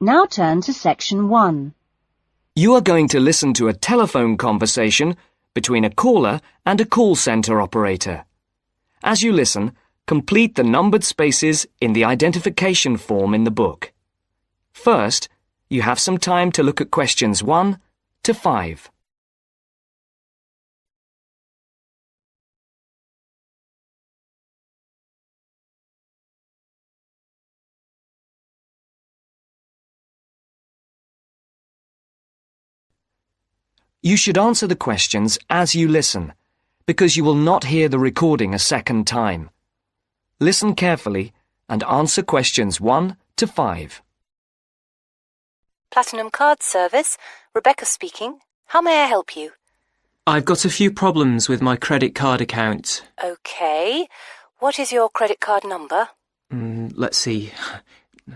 Now turn to Section 1. You are going to listen to a telephone conversation between a caller and a call centre operator. As you listen, complete the numbered spaces in the identification form in the book. First, you have some time to look at questions 1 to 5. You should answer the questions as you listen, because you will not hear the recording a second time. Listen carefully and answer questions 1 to 5. Platinum Card Service, Rebecca speaking. How may I help you? I've got a few problems with my credit card account. Okay. What is your credit card number? Let's see.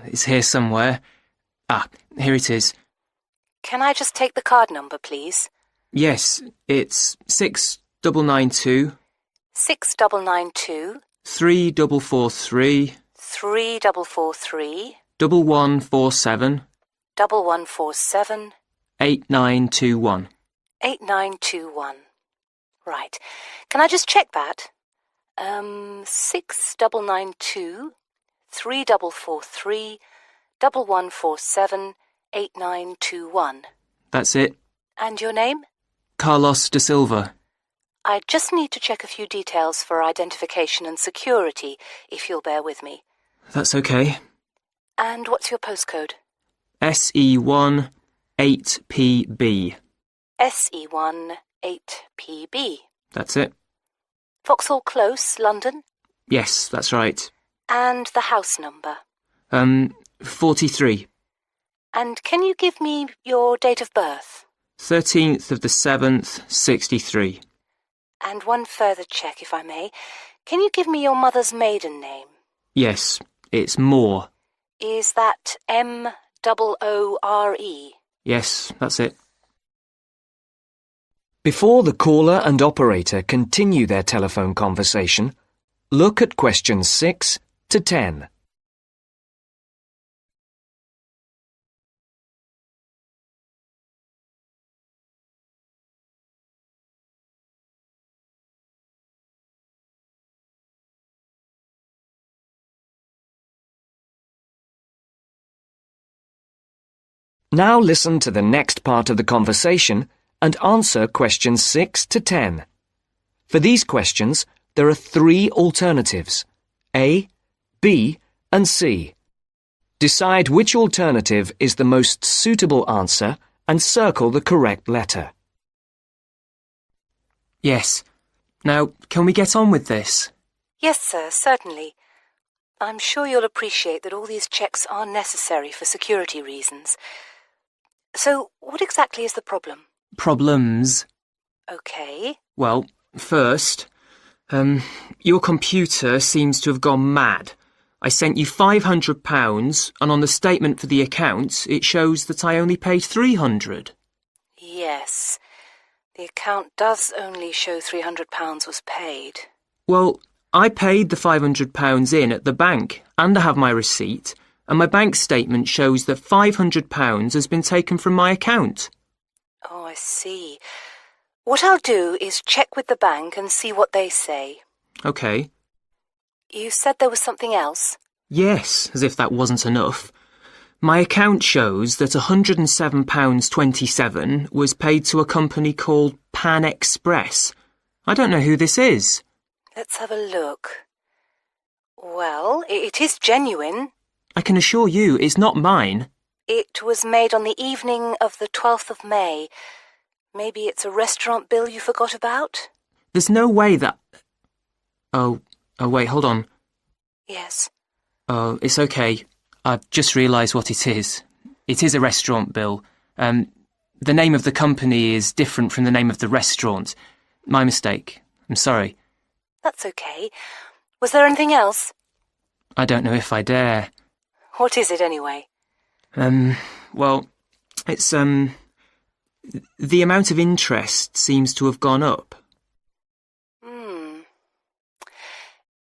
It's here somewhere. Here it is. Can I just take the card number, please? Yes, it's 6992 6992 3443 3443 1147 1147 8921. 8921. Right. Can I just check that? 6992 3443 1147 8921. That's it. And your name? Carlos de Silva. I just need to check a few details for identification and security, if you'll bear with me. That's okay. And what's your postcode? SE1 8PB. SE1 8PB. That's it. Vauxhall Close, London? Yes, that's right. And the house number? 43. And can you give me your date of birth? 13th of the 7th, 63. And one further check, if I may. Can you give me your mother's maiden name? Yes, it's Moore. Is that M-O-O-R-E? Yes, that's it. Before the caller and operator continue their telephone conversation, look at questions 6 to 10. Now listen to the next part of the conversation and answer questions 6 to 10. For these questions, there are 3 alternatives: A, B, and C. Decide which alternative is the most suitable answer and circle the correct letter. Yes. Now, can we get on with this? Yes, sir, certainly. I'm sure you'll appreciate that all these checks are necessary for security reasons. So, what exactly is the problem? Problems? Okay. Well, first, your computer seems to have gone mad. I sent you £500 and on the statement for the account it shows that I only paid £300. Yes. The account does only show £300 was paid. Well, I paid the £500 in at the bank and I have my receipt, and my bank statement shows that £500 has been taken from my account. Oh, I see. What I'll do is check with the bank and see what they say. OK. You said there was something else? Yes, as if that wasn't enough. My account shows that £107.27 was paid to a company called Pan Express. I don't know who this is. Let's have a look. Well, it is genuine. I can assure you it's not mine. It was made on the evening of the 12th of May. Maybe it's a restaurant bill you forgot about? There's no way that... Oh, wait, hold on. Yes. Oh, it's okay. I've just realised what it is. It is a restaurant bill. The name of the company is different from the name of the restaurant. My mistake. I'm sorry. That's okay. Was there anything else? I don't know if I dare. What is it anyway? Well, it's, the amount of interest seems to have gone up.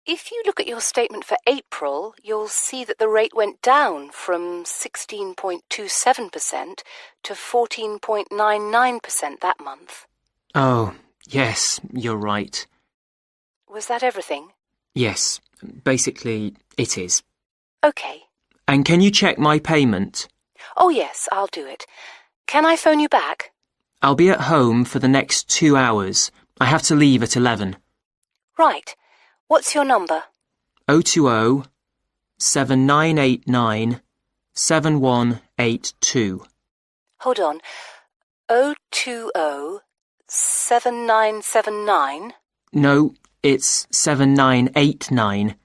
If you look at your statement for April, you'll see that the rate went down from 16.27% to 14.99% that month. Oh, yes, you're right. Was that everything? Yes, basically, it is. OK. And can you check my payment? Oh, yes, I'll do it. Can I phone you back? I'll be at home for the next 2 hours. I have to leave at 11. Right. What's your number? 020 7989 7182. Hold on. 020 7979? No, it's 7989,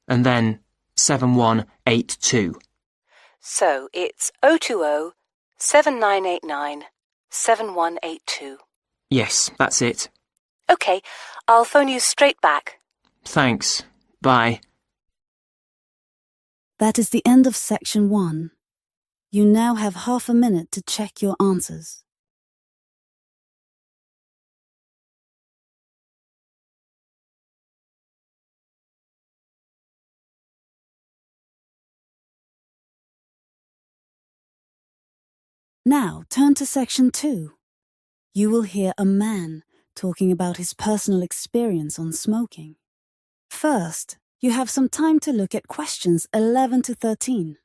and then 7182. So it's 020 7989 7182. Yes, that's it. OK, I'll phone you straight back. Thanks. Bye. That is the end of section 1. You now have half a minute to check your answers. Now turn to section 2. You will hear a man talking about his personal experience on smoking. First, you have some time to look at questions 11 to 13.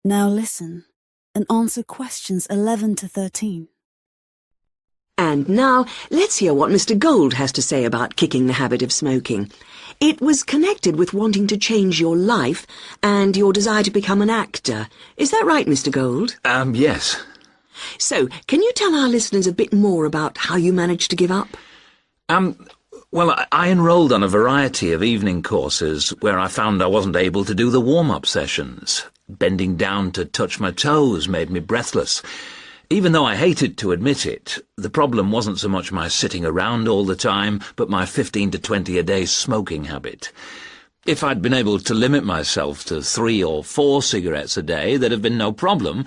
Now listen and answer questions 11 to 13. And now, let's hear what Mr. Gold has to say about kicking the habit of smoking. It was connected with wanting to change your life and your desire to become an actor. Is that right, Mr. Gold? Yes. So, can you tell our listeners a bit more about how you managed to give up? Well, I enrolled on a variety of evening courses where I found I wasn't able to do the warm-up sessions. Bending down to touch my toes made me breathless. Even though I hated to admit it, the problem wasn't so much my sitting around all the time, but my 15 to 20 a day smoking habit. If I'd been able to limit myself to 3 or 4 cigarettes a day, there'd have been no problem,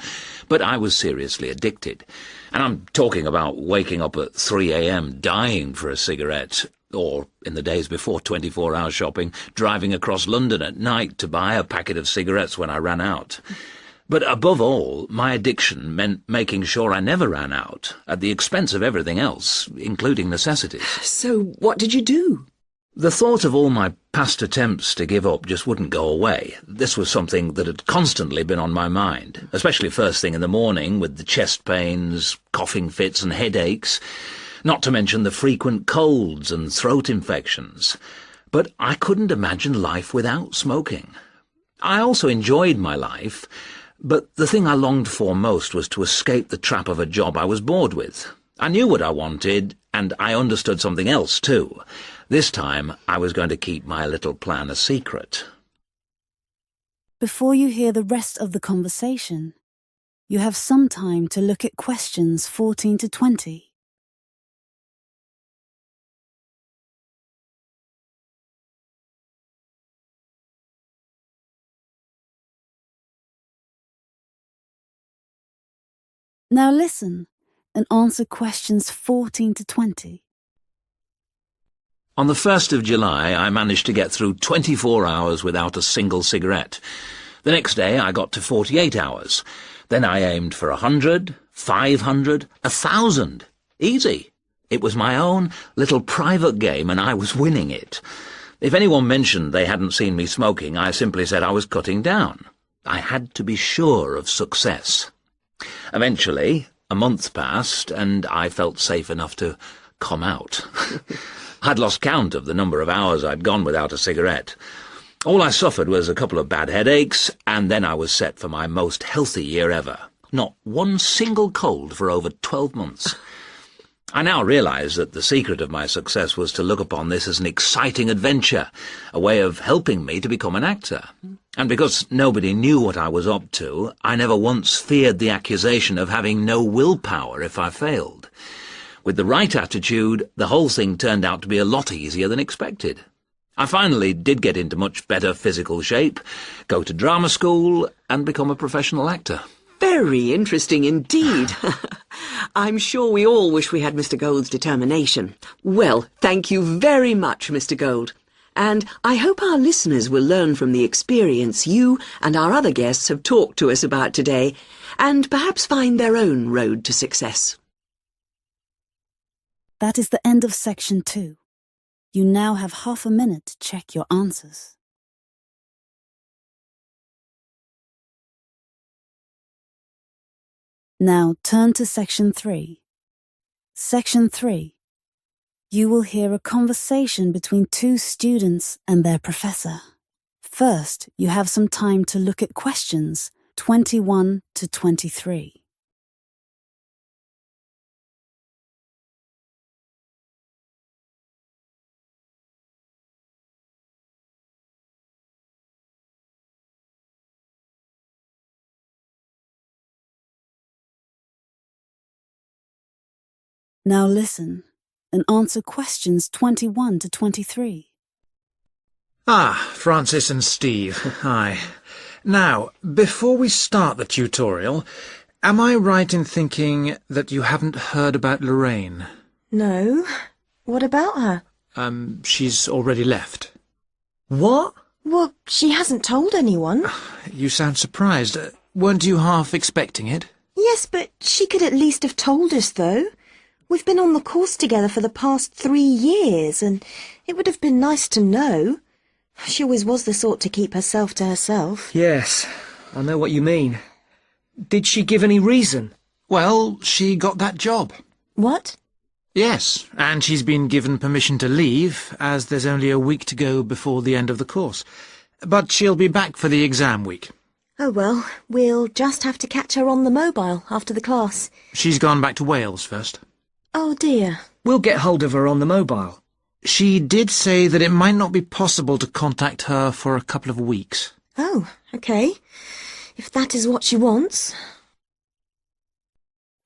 but I was seriously addicted. And I'm talking about waking up at 3 a.m. dying for a cigarette, or, in the days before 24-hour shopping, driving across London at night to buy a packet of cigarettes when I ran out. But above all, my addiction meant making sure I never ran out, at the expense of everything else, including necessities. So, what did you do? The thought of all my past attempts to give up just wouldn't go away. This was something that had constantly been on my mind, especially first thing in the morning with the chest pains, coughing fits and headaches, not to mention the frequent colds and throat infections. But I couldn't imagine life without smoking. I also enjoyed my life, but the thing I longed for most was to escape the trap of a job I was bored with. I knew what I wanted, and I understood something else too. This time, I was going to keep my little plan a secret. Before you hear the rest of the conversation, you have some time to look at questions 14 to 20. Now listen and answer questions 14 to 20. On the 1st of July, I managed to get through 24 hours without a single cigarette. The next day, I got to 48 hours. Then I aimed for 100, 500, 1,000. Easy. It was my own little private game, and I was winning it. If anyone mentioned they hadn't seen me smoking, I simply said I was cutting down. I had to be sure of success. Eventually, a month passed, and I felt safe enough to come out. I'd lost count of the number of hours I'd gone without a cigarette. All I suffered was a couple of bad headaches, and then I was set for my most healthy year ever. Not one single cold for over 12 months. I now realise that the secret of my success was to look upon this as an exciting adventure, a way of helping me to become an actor. And because nobody knew what I was up to, I never once feared the accusation of having no willpower if I failed. With the right attitude, the whole thing turned out to be a lot easier than expected. I finally did get into much better physical shape, go to drama school, and become a professional actor. Very interesting indeed. I'm sure we all wish we had Mr. Gould's determination. Well, thank you very much, Mr. Gould. And I hope our listeners will learn from the experience you and our other guests have talked to us about today, and perhaps find their own road to success. That is the end of section 2. You now have half a minute to check your answers. Now turn to section 3. Section 3. You will hear a conversation between two students and their professor. First, you have some time to look at questions 21 to 23. Now listen and answer questions 21 to 23. Ah, Francis and Steve, hi. Now, before we start the tutorial, am I right in thinking that you haven't heard about Lorraine? No. What about her? She's already left. What? Well, she hasn't told anyone. You sound surprised. Weren't you half expecting it? Yes, but she could at least have told us, though. We've been on the course together for the past 3 years, and it would have been nice to know. She always was the sort to keep herself to herself. Yes, I know what you mean. Did she give any reason? Well, she got that job. What? Yes, and she's been given permission to leave, as there's only a week to go before the end of the course. But she'll be back for the exam week. Oh, well, we'll just have to catch her on the mobile after the class. She's gone back to Wales first. Oh, dear. We'll get hold of her on the mobile. She did say that it might not be possible to contact her for a couple of weeks. Oh, OK. If that is what she wants.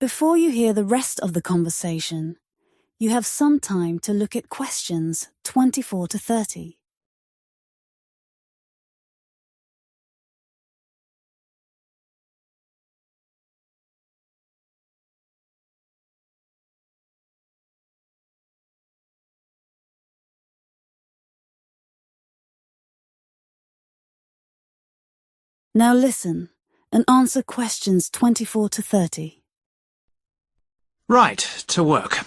Before you hear the rest of the conversation, you have some time to look at questions 24 to 30. Now listen and answer questions 24 to 30. Right, to work.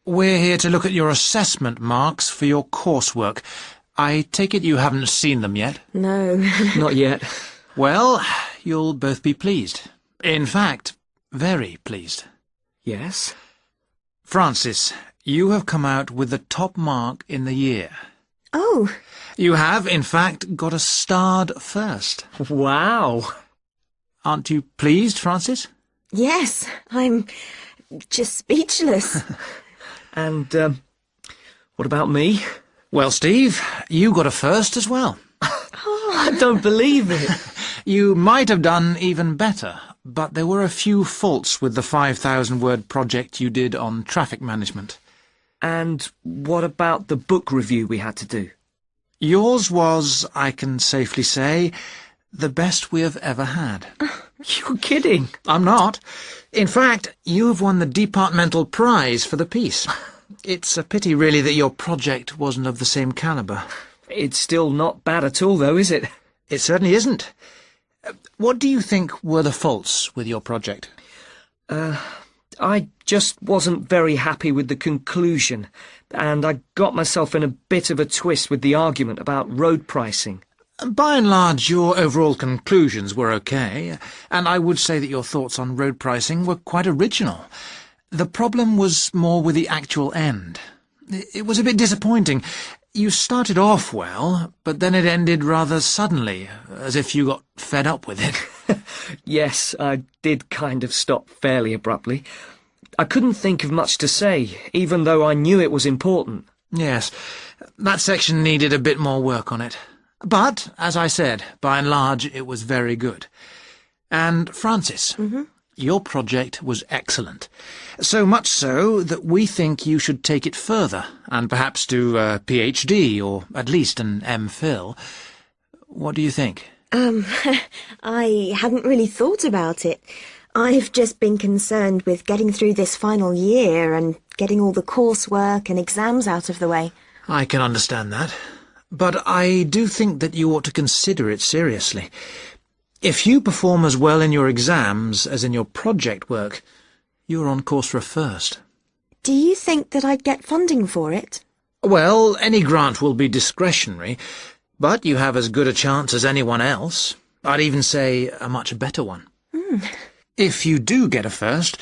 We're here to look at your assessment marks for your coursework. I take it you haven't seen them yet? No. Not yet. Well, you'll both be pleased. In fact, very pleased. Yes? Francis, you have come out with the top mark in the year. Oh. You have, in fact, got a starred first. Wow. Aren't you pleased, Francis? Yes, I'm just speechless. And, what about me? Well, Steve, you got a first as well. I don't believe it. You might have done even better, but there were a few faults with the 5,000-word project you did on traffic management. And what about the book review we had to do? Yours was, I can safely say, the best we have ever had. You're kidding. I'm not. In fact, you have won the departmental prize for the piece. It's a pity, really, that your project wasn't of the same calibre. It's still not bad at all, though, is it? It certainly isn't. What do you think were the faults with your project? I just wasn't very happy with the conclusion, and I got myself in a bit of a twist with the argument about road pricing. By and large, your overall conclusions were okay, and I would say that your thoughts on road pricing were quite original. The problem was more with the actual end. It was a bit disappointing. You started off well, but then it ended rather suddenly, as if you got fed up with it. Yes, I did kind of stop fairly abruptly. I couldn't think of much to say, even though I knew it was important. Yes, that section needed a bit more work on it. But, as I said, by and large, it was very good. And, Francis, Your project was excellent. So much so that we think you should take it further and perhaps do a PhD or at least an MPhil. What do you think? I hadn't really thought about it. I've just been concerned with getting through this final year and getting all the coursework and exams out of the way. I can understand that. But I do think that you ought to consider it seriously. If you perform as well in your exams as in your project work, you're on course for a first. Do you think that I'd get funding for it? Well, any grant will be discretionary, but you have as good a chance as anyone else. I'd even say a much better one. If you do get a first,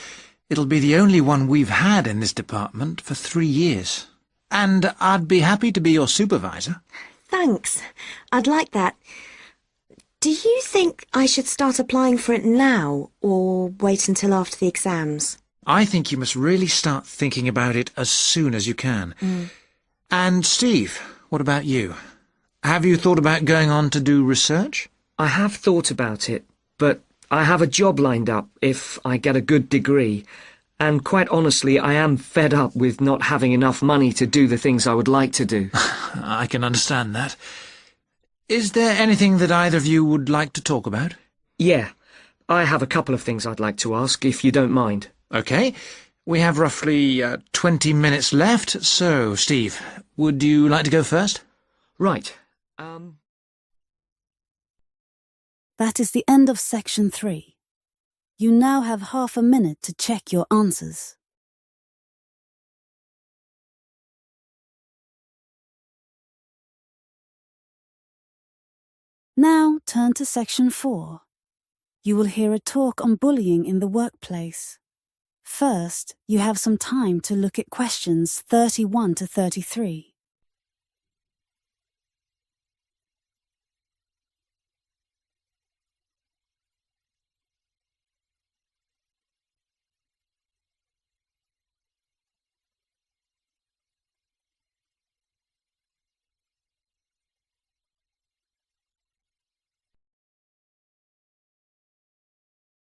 it'll be the only one we've had in this department for 3 years. And I'd be happy to be your supervisor. Thanks. I'd like that. Do you think I should start applying for it now, or wait until after the exams? I think you must really start thinking about it as soon as you can. And Steve, what about you? Have you thought about going on to do research? I have thought about it, but I have a job lined up if I get a good degree. And quite honestly, I am fed up with not having enough money to do the things I would like to do. I can understand that. Is there anything that either of you would like to talk about? Yeah, I have a couple of things I'd like to ask, if you don't mind. OK. We have roughly 20 minutes left, so, Steve, would you like to go first? Right. That is the end of section 3. You now have half a minute to check your answers. Now turn to section 4. You will hear a talk on bullying in the workplace. First, you have some time to look at questions 31 to 33.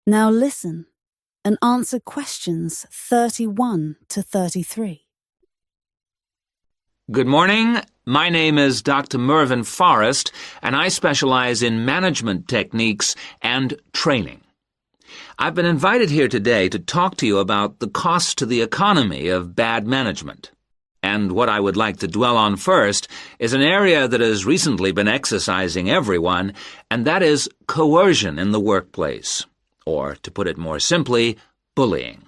Now listen and answer questions 31 to 33. Good morning. My name is Dr. Mervyn Forrest, and I specialize in management techniques and training. I've been invited here today to talk to you about the cost to the economy of bad management. And what I would like to dwell on first is an area that has recently been exercising everyone, and that is coercion in the workplace. Or, to put it more simply, bullying.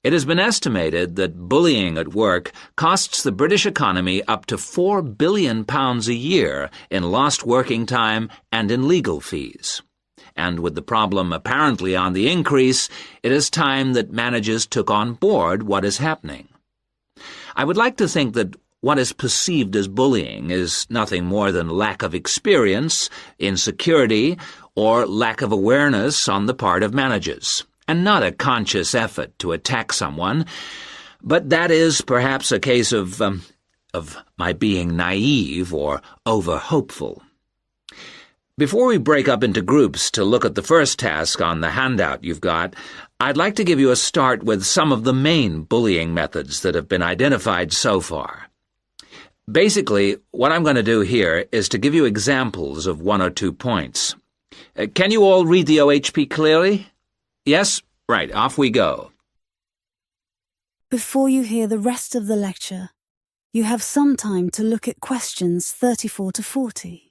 It has been estimated that bullying at work costs the British economy up to £4 billion a year in lost working time and in legal fees. And with the problem apparently on the increase, it is time that managers took on board what is happening. I would like to think that what is perceived as bullying is nothing more than lack of experience, insecurity, or lack of awareness on the part of managers, and not a conscious effort to attack someone, but that is perhaps a case of my being naive or over-hopeful. Before we break up into groups to look at the first task on the handout you've got, I'd like to give you a start with some of the main bullying methods that have been identified so far. Basically, what I'm going to do here is to give you examples of 1 or 2 points. Can you all read the OHP clearly? Yes? Right, off we go. Before you hear the rest of the lecture, you have some time to look at questions 34 to 40.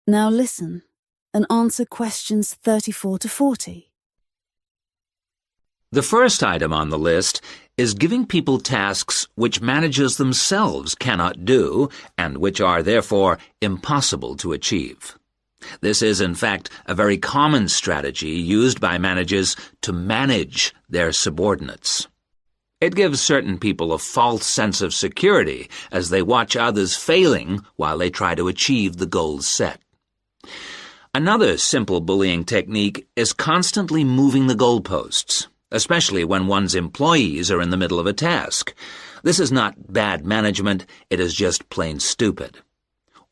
Now listen and answer questions 34 to 40. The first item on the list is giving people tasks which managers themselves cannot do and which are therefore impossible to achieve. This is, in fact, a very common strategy used by managers to manage their subordinates. It gives certain people a false sense of security as they watch others failing while they try to achieve the goals set. Another simple bullying technique is constantly moving the goalposts, especially when one's employees are in the middle of a task. This is not bad management, it is just plain stupid.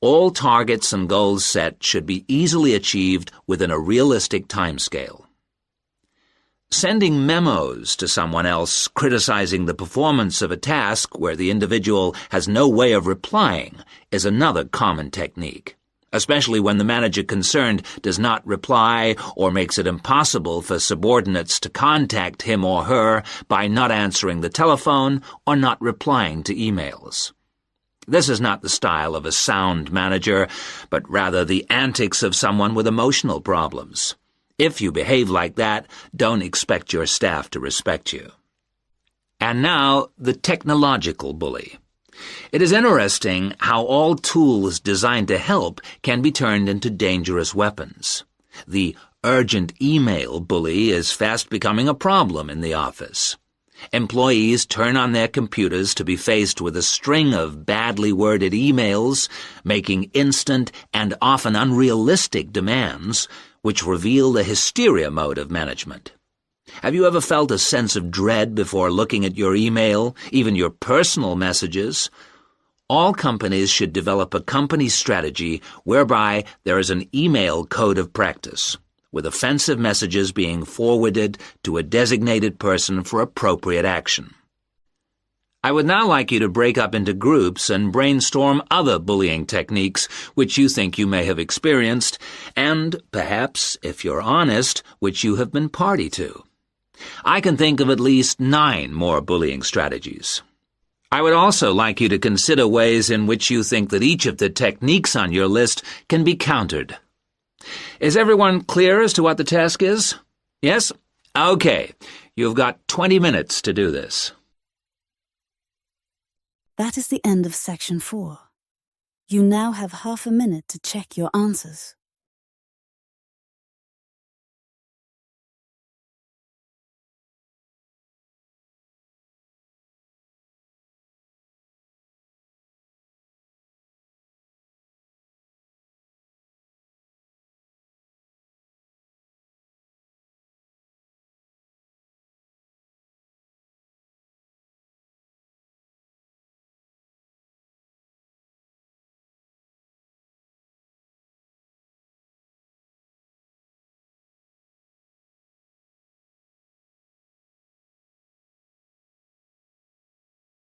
All targets and goals set should be easily achieved within a realistic timescale. Sending memos to someone else criticizing the performance of a task where the individual has no way of replying is another common technique, especially when the manager concerned does not reply or makes it impossible for subordinates to contact him or her by not answering the telephone or not replying to emails. This is not the style of a sound manager, but rather the antics of someone with emotional problems. If you behave like that, don't expect your staff to respect you. And now, the technological bully. It is interesting how all tools designed to help can be turned into dangerous weapons. The urgent email bully is fast becoming a problem in the office. Employees turn on their computers to be faced with a string of badly worded emails, making instant and often unrealistic demands, which reveal the hysteria mode of management. Have you ever felt a sense of dread before looking at your email, even your personal messages? All companies should develop a company strategy whereby there is an email code of practice, with offensive messages being forwarded to a designated person for appropriate action. I would now like you to break up into groups and brainstorm other bullying techniques which you think you may have experienced, and perhaps, if you're honest, which you have been party to. I can think of at least 9 more bullying strategies. I would also like you to consider ways in which you think that each of the techniques on your list can be countered. Is everyone clear as to what the task is? Yes? Okay. You've got 20 minutes to do this. That is the end of section 4. You now have half a minute to check your answers.